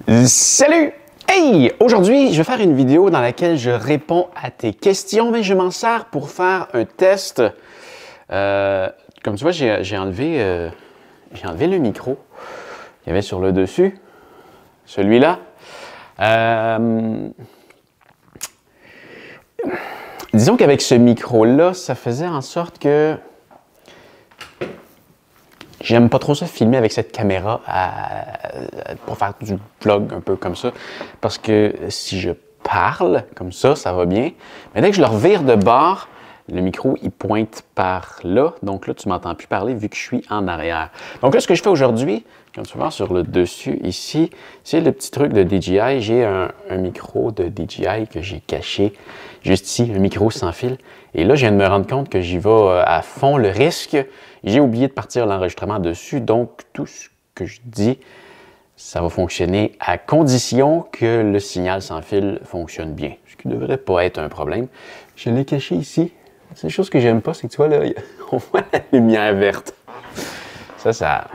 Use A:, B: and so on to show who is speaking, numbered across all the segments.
A: Salut! Hey! Aujourd'hui, je vais faire une vidéo dans laquelle je réponds à tes questions, mais je m'en sers pour faire un test. Comme tu vois, j'ai enlevé le micro qu'il y avait sur le dessus, celui-là. Disons qu'avec ce micro-là, ça faisait en sorte que j'aime pas trop ça filmer avec cette caméra pour faire du vlog un peu comme ça. Parce que si je parle comme ça va bien. Mais dès que je le revire de bord, le micro, il pointe par là. Donc là, tu m'entends plus parler vu que je suis en arrière. Donc là, ce que je fais aujourd'hui, comme tu vois sur le dessus ici, c'est le petit truc de DJI. J'ai un micro de DJI que j'ai caché juste ici, un micro sans fil. Et là, je viens de me rendre compte que j'y vais à fond le risque. J'ai oublié de partir l'enregistrement dessus, donc tout ce que je dis, ça va fonctionner à condition que le signal sans fil fonctionne bien, ce qui ne devrait pas être un problème. Je l'ai caché ici. La seule chose que j'aime pas, c'est que tu vois là, on voit la lumière verte. Ça...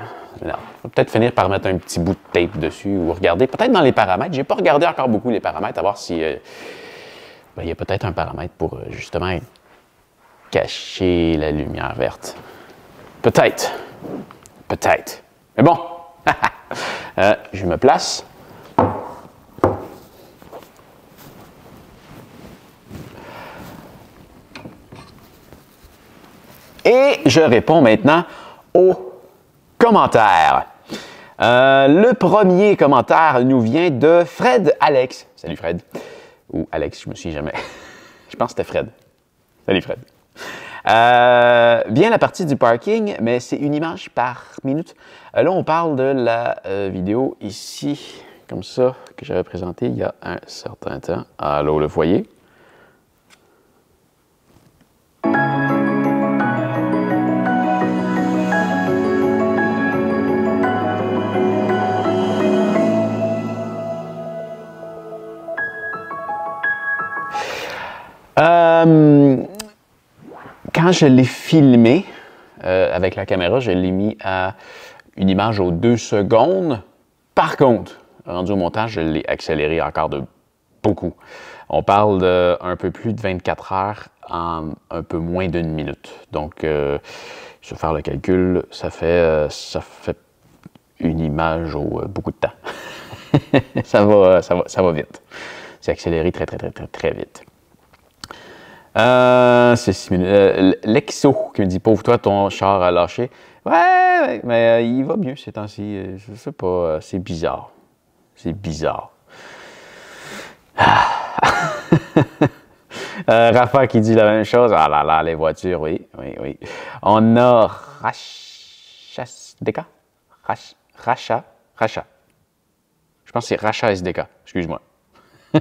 A: Non. On va peut-être finir par mettre un petit bout de tape dessus ou regarder, peut-être dans les paramètres. J'ai pas regardé encore beaucoup les paramètres, à voir si... il y a peut-être un paramètre pour justement cacher la lumière verte. Peut-être. Peut-être. Mais bon, je me place. Et je réponds maintenant aux commentaires. Le premier commentaire nous vient de Fred Alex. Salut Fred. Ou Alex, je me souviens jamais. Je pense que c'était Fred. Salut Fred. Bien la partie du parking, mais c'est une image par minute. Là, on parle de la vidéo ici, comme ça, que j'avais présentée il y a un certain temps. Allô, le foyer. Quand je l'ai filmé avec la caméra, je l'ai mis à une image aux 2 secondes. Par contre, rendu au montage, je l'ai accéléré encore de beaucoup. On parle d'un peu plus de 24 heures en un peu moins d'1 minute. Donc, je vais faire le calcul, ça fait une image au beaucoup de temps. ça va vite. C'est accéléré très vite. C'est 6 minutes. Lexo qui me dit « Pauvre toi, ton char a lâché. » Ouais, mais il va mieux ces temps-ci. Je sais pas, c'est bizarre. C'est bizarre. Rafa qui dit la même chose. Ah là là, les voitures, oui. On a Racha. Je pense que c'est Racha SDK, excuse-moi. Tu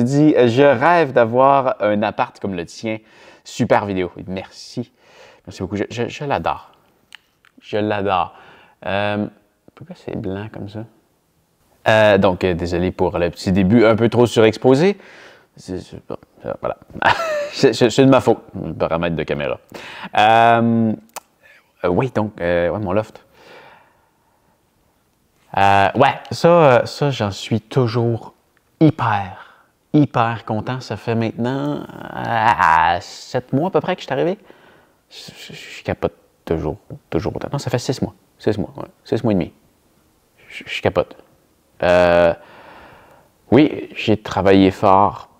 A: dis, je rêve d'avoir un appart comme le tien. Super vidéo. Merci. Merci beaucoup. Je l'adore. Je l'adore. Pourquoi c'est blanc comme ça? Donc, désolé pour le petit début un peu trop surexposé. Voilà. C'est de ma faute, le paramètre de caméra. Oui, donc, ouais, mon loft. Ouais, ça j'en suis toujours hyper content. Ça fait maintenant 7 mois à peu près que je suis arrivé. Je capote toujours autant. Non, ça fait 6 mois. 6 mois, ouais. 6 mois et demi. Je capote. Oui, j'ai travaillé fort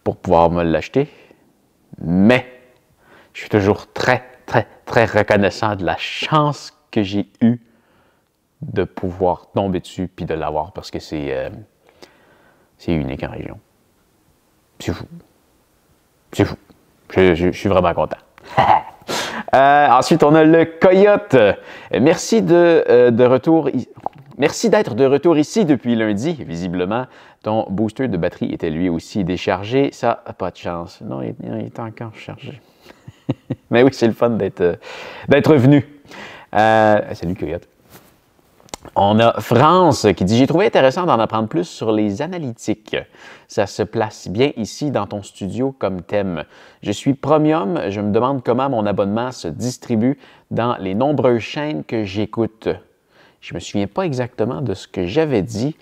A: pour pouvoir me l'acheter, mais je suis toujours très reconnaissant de la chance que j'ai eue de pouvoir tomber dessus puis de l'avoir parce que c'est unique en région. C'est fou. C'est fou. Je suis vraiment content. Ensuite, on a le Coyote. Merci de retour. Merci d'être de retour ici depuis lundi. Visiblement, ton booster de batterie était lui aussi déchargé. Ça n'a pas de chance. Non, il est encore chargé. Mais oui, c'est le fun d'être venu. Salut, Coyote. On a France qui dit « J'ai trouvé intéressant d'en apprendre plus sur les analytiques. Ça se place bien ici dans ton studio comme thème. Je suis premium, je me demande comment mon abonnement se distribue dans les nombreuses chaînes que j'écoute. Je ne me souviens pas exactement de ce que j'avais dit,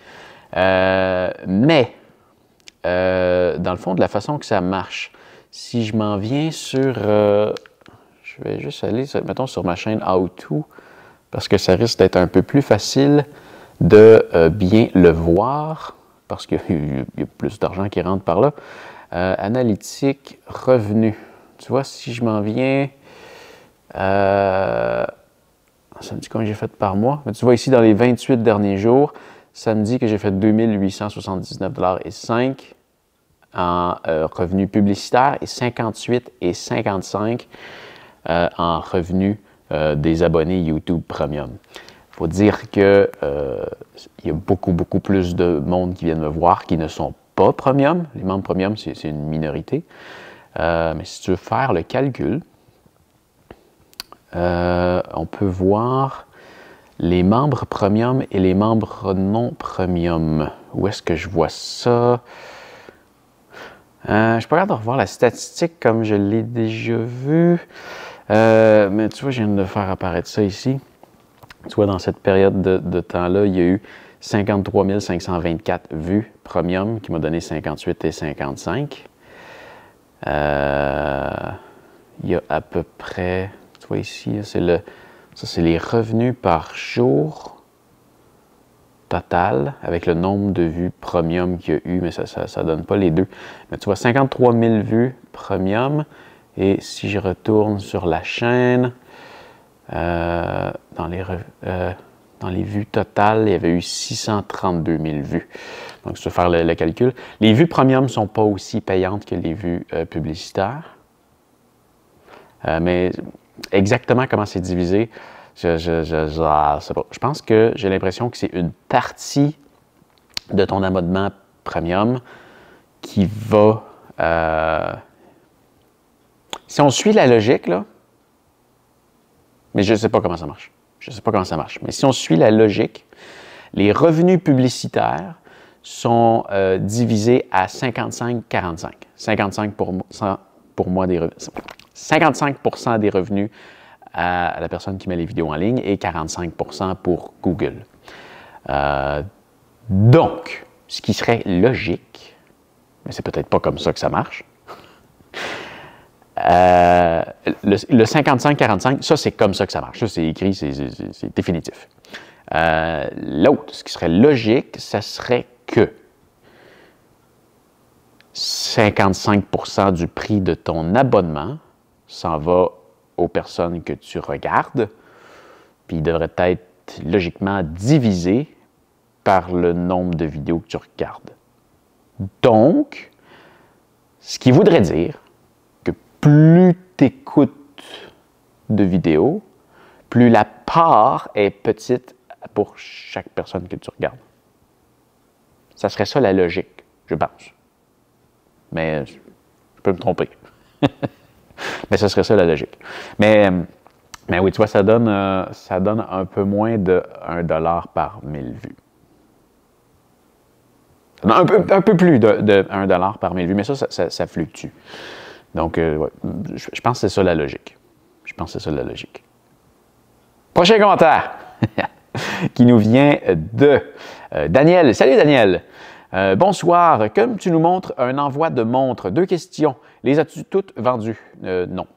A: mais dans le fond, de la façon que ça marche, si je m'en viens sur... je vais juste aller, mettons, sur ma chaîne How To, parce que ça risque d'être un peu plus facile de bien le voir, parce qu'il y a plus d'argent qui rentre par là. Analytique, revenus. Tu vois, si je m'en viens... ça me dit combien j'ai fait par mois. Mais tu vois ici, dans les 28 derniers jours, ça me dit que j'ai fait 2879,05 $ en revenus publicitaires et 58,55 $ en revenus des abonnés YouTube Premium. Il faut dire qu'il y a beaucoup plus de monde qui viennent me voir qui ne sont pas Premium. Les membres Premium, c'est une minorité. Mais si tu veux faire le calcul, on peut voir les membres Premium et les membres non Premium. Où est-ce que je vois ça? Je suis pas capable de revoir la statistique comme je l'ai déjà vu. Mais tu vois, je viens de faire apparaître ça ici. Tu vois, dans cette période de temps-là, il y a eu 53 524 vues Premium qui m'a donné 58,55 $. Il y a à peu près, tu vois ici, ça c'est les revenus par jour total avec le nombre de vues Premium qu'il y a eu, mais ça ne donne pas les deux. Mais tu vois, 53 000 vues Premium. Et si je retourne sur la chaîne, dans les vues totales, il y avait eu 632 000 vues. Donc, si tu veux faire le calcul, les vues Premium ne sont pas aussi payantes que les vues publicitaires. Mais exactement comment c'est divisé, je pense que j'ai l'impression que c'est une partie de ton abonnement Premium qui va... si on suit la logique, là, mais je ne sais pas comment ça marche. Je ne sais pas comment ça marche. Mais si on suit la logique, les revenus publicitaires sont divisés à 55-45. 55% des revenus à la personne qui met les vidéos en ligne et 45% pour Google. Donc, ce qui serait logique, mais c'est peut-être pas comme ça que ça marche, le 55-45, ça c'est comme ça que ça marche. Ça c'est écrit, c'est définitif. L'autre, ce qui serait logique, ça serait que 55% du prix de ton abonnement s'en va aux personnes que tu regardes, puis il devrait être logiquement divisé par le nombre de vidéos que tu regardes. Donc, ce qui voudrait dire que plus tu écoutes de vidéos, plus la part est petite pour chaque personne que tu regardes. Ça serait ça la logique, je pense. Mais je peux me tromper. Mais ce serait ça la logique. Mais oui, tu vois, ça donne un peu moins de 1 $ par 1000 vues. Un peu plus de 1 $ par 1000 vues, mais ça fluctue. Donc, ouais, je pense que c'est ça la logique. Je pense que c'est ça la logique. Prochain commentaire qui nous vient de Daniel. Salut Daniel! Bonsoir. Comme tu nous montres un envoi de montres, 2 questions. Les as-tu toutes vendues? Non.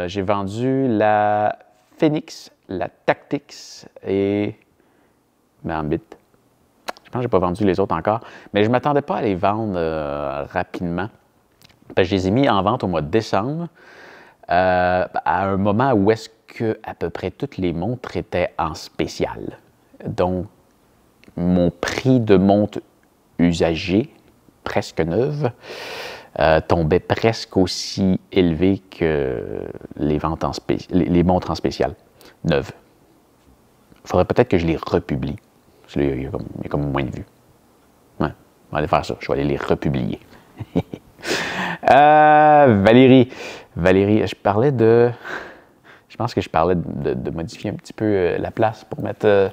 A: J'ai vendu la Phoenix, la Tactix et ma Ambit. Je pense que je n'ai pas vendu les autres encore, mais je ne m'attendais pas à les vendre rapidement. Parce que je les ai mis en vente au mois de décembre, à un moment où est-ce que à peu près toutes les montres étaient en spécial. Donc, mon prix de montre usagée, presque neuve, tombait presque aussi élevé que les ventes les montres en spécial, neuves. Il faudrait peut-être que je les republie. Parce que là, il y a comme moins de vues. Ouais, on va aller faire ça. Je vais aller les republier. Valérie, je parlais de... Je pense que je parlais de modifier un petit peu la place pour mettre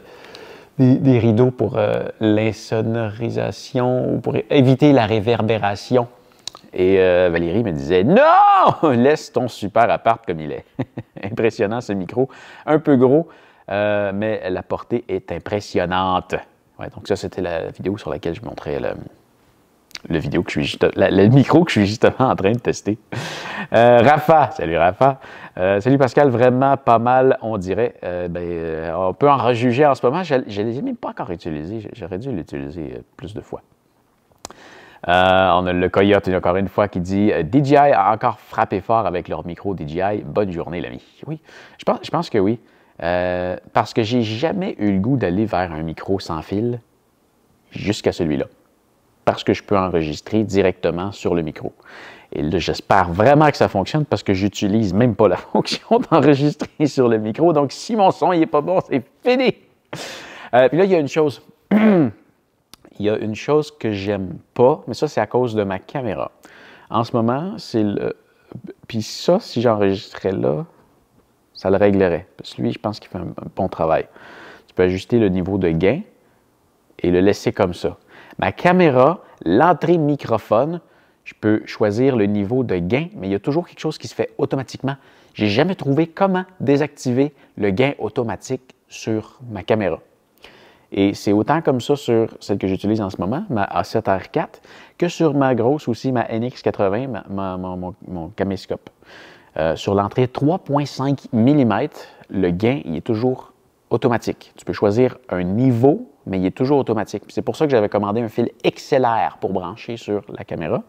A: des rideaux pour l'insonorisation ou pour éviter la réverbération. Et Valérie me disait « Non! Laisse ton super appart comme il est. » Impressionnant ce micro, un peu gros. mais la portée est impressionnante. Ouais, donc ça, c'était la vidéo sur laquelle je montrais le micro que je suis justement en train de tester. Rafa, salut Rafa. Salut Pascal, vraiment pas mal, on dirait. On peut en rejuger en ce moment. Je ne les ai même pas encore utilisés. J'aurais dû l'utiliser plus de fois. On a le Coyote encore une fois qui dit DJI a encore frappé fort avec leur micro DJI. Bonne journée, l'ami. Oui, je pense que oui. Parce que j'ai jamais eu le goût d'aller vers un micro sans fil jusqu'à celui-là. Parce que je peux enregistrer directement sur le micro. Et là, j'espère vraiment que ça fonctionne parce que j'utilise même pas la fonction d'enregistrer sur le micro. Donc, si mon son n'est pas bon, c'est fini. Puis là, il y a une chose. Il y a une chose que j'aime pas, mais ça, c'est à cause de ma caméra. En ce moment, c'est le... Puis ça, si j'enregistrais là, ça le réglerait. Parce que lui, je pense qu'il fait un bon travail. Tu peux ajuster le niveau de gain et le laisser comme ça. Ma caméra, l'entrée microphone, je peux choisir le niveau de gain, mais il y a toujours quelque chose qui se fait automatiquement. Je n'ai jamais trouvé comment désactiver le gain automatique sur ma caméra. Et c'est autant comme ça sur celle que j'utilise en ce moment, ma A7R4, que sur ma grosse aussi, ma NX80, mon caméscope. Sur l'entrée 3,5 mm, le gain, il est toujours automatique. Tu peux choisir un niveau, mais il est toujours automatique. C'est pour ça que j'avais commandé un fil XLR pour brancher sur la caméra,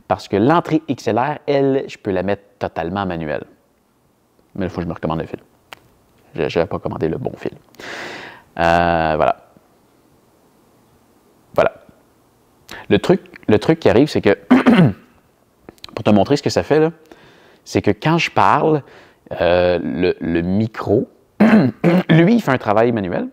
A: parce que l'entrée XLR, elle, je peux la mettre totalement manuelle. Mais il faut que je me recommande un fil. Je n'avais pas commandé le bon fil. Voilà. Voilà. Le truc qui arrive, c'est que, pour te montrer ce que ça fait, là, c'est que quand je parle, le micro, lui, il fait un travail manuel,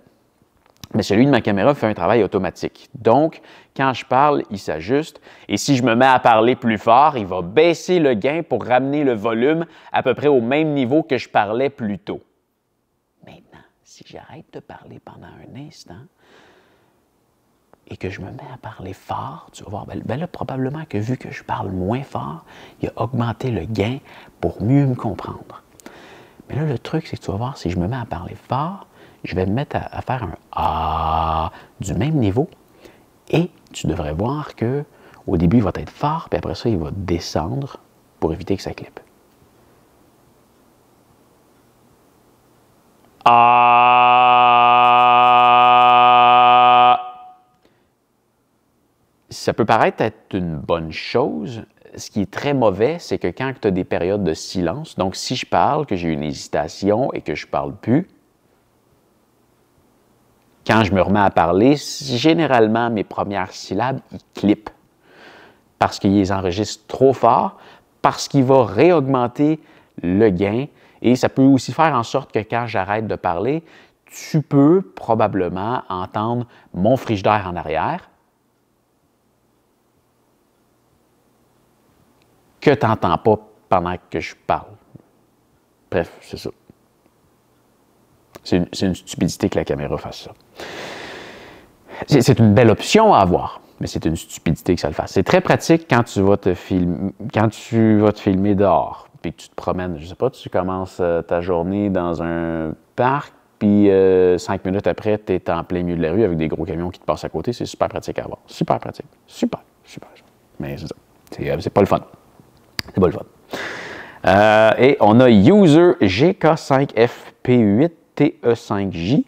A: mais celui de ma caméra fait un travail automatique. Donc, quand je parle, il s'ajuste, et si je me mets à parler plus fort, il va baisser le gain pour ramener le volume à peu près au même niveau que je parlais plus tôt. Maintenant, si j'arrête de parler pendant un instant et que je me mets à parler fort, tu vas voir, ben là, probablement que vu que je parle moins fort, il a augmenté le gain pour mieux me comprendre. Mais là, le truc, c'est que tu vas voir, si je me mets à parler fort, je vais me mettre à faire un « ah » du même niveau et tu devrais voir qu'au début, il va être fort, puis après ça, il va descendre pour éviter que ça clippe. Ah! Ça peut paraître être une bonne chose. Ce qui est très mauvais, c'est que quand tu as des périodes de silence, donc si je parle, que j'ai une hésitation et que je ne parle plus, quand je me remets à parler, généralement, mes premières syllabes, ils clippent parce qu'ils les enregistrent trop fort, parce qu'il va réaugmenter le gain. Et ça peut aussi faire en sorte que quand j'arrête de parler, tu peux probablement entendre mon frigidaire en arrière que tu n'entends pas pendant que je parle. Bref, c'est ça. C'est une stupidité que la caméra fasse ça. C'est une belle option à avoir, mais c'est une stupidité que ça le fasse. C'est très pratique quand tu vas te filmer dehors, puis que tu te promènes. Je ne sais pas, tu commences ta journée dans un parc, puis 5 minutes après, tu es en plein milieu de la rue avec des gros camions qui te passent à côté. C'est super pratique à avoir. Super pratique. Super. Mais c'est ça. C'est pas le fun. C'est pas le fun. Et on a User GK5FP8TE5J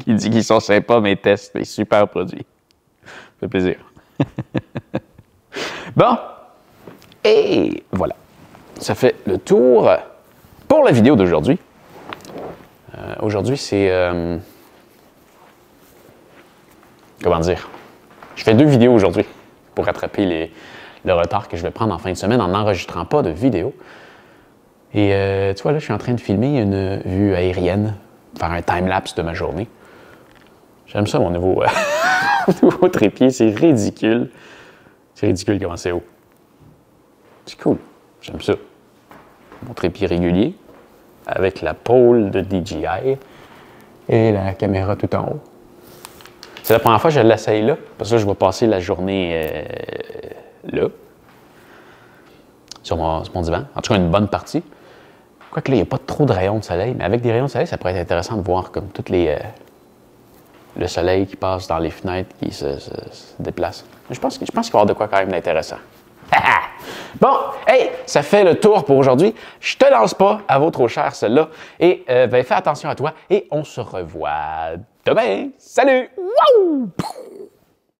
A: qui dit qu'ils sont sympas, mes tests, mais super produits. Ça fait plaisir. Bon. Et voilà. Ça fait le tour pour la vidéo d'aujourd'hui. Aujourd'hui, c'est... comment dire? Je fais 2 vidéos aujourd'hui pour rattraper le retard que je vais prendre en fin de semaine en n'enregistrant pas de vidéo. Et tu vois, là, je suis en train de filmer une vue aérienne, faire un time-lapse de ma journée. J'aime ça, mon nouveau, nouveau trépied. C'est ridicule. C'est ridicule comment c'est haut. C'est cool. J'aime ça. Mon trépied régulier, avec la pôle de DJI et la caméra tout en haut. C'est la première fois que je l'essaye là, parce que là, je vais passer la journée là, sur mon divan. En tout cas, une bonne partie. Quoique là, il n'y a pas trop de rayons de soleil, mais avec des rayons de soleil, ça pourrait être intéressant de voir comme toutes les... le soleil qui passe dans les fenêtres, qui se déplace. Je pense qu'il va y avoir de quoi quand même d'intéressant. Bon, hey, ça fait le tour pour aujourd'hui. Je te lance pas, à vaut trop cher celle-là. Et ben, fais attention à toi et on se revoit demain. Salut! Wouh!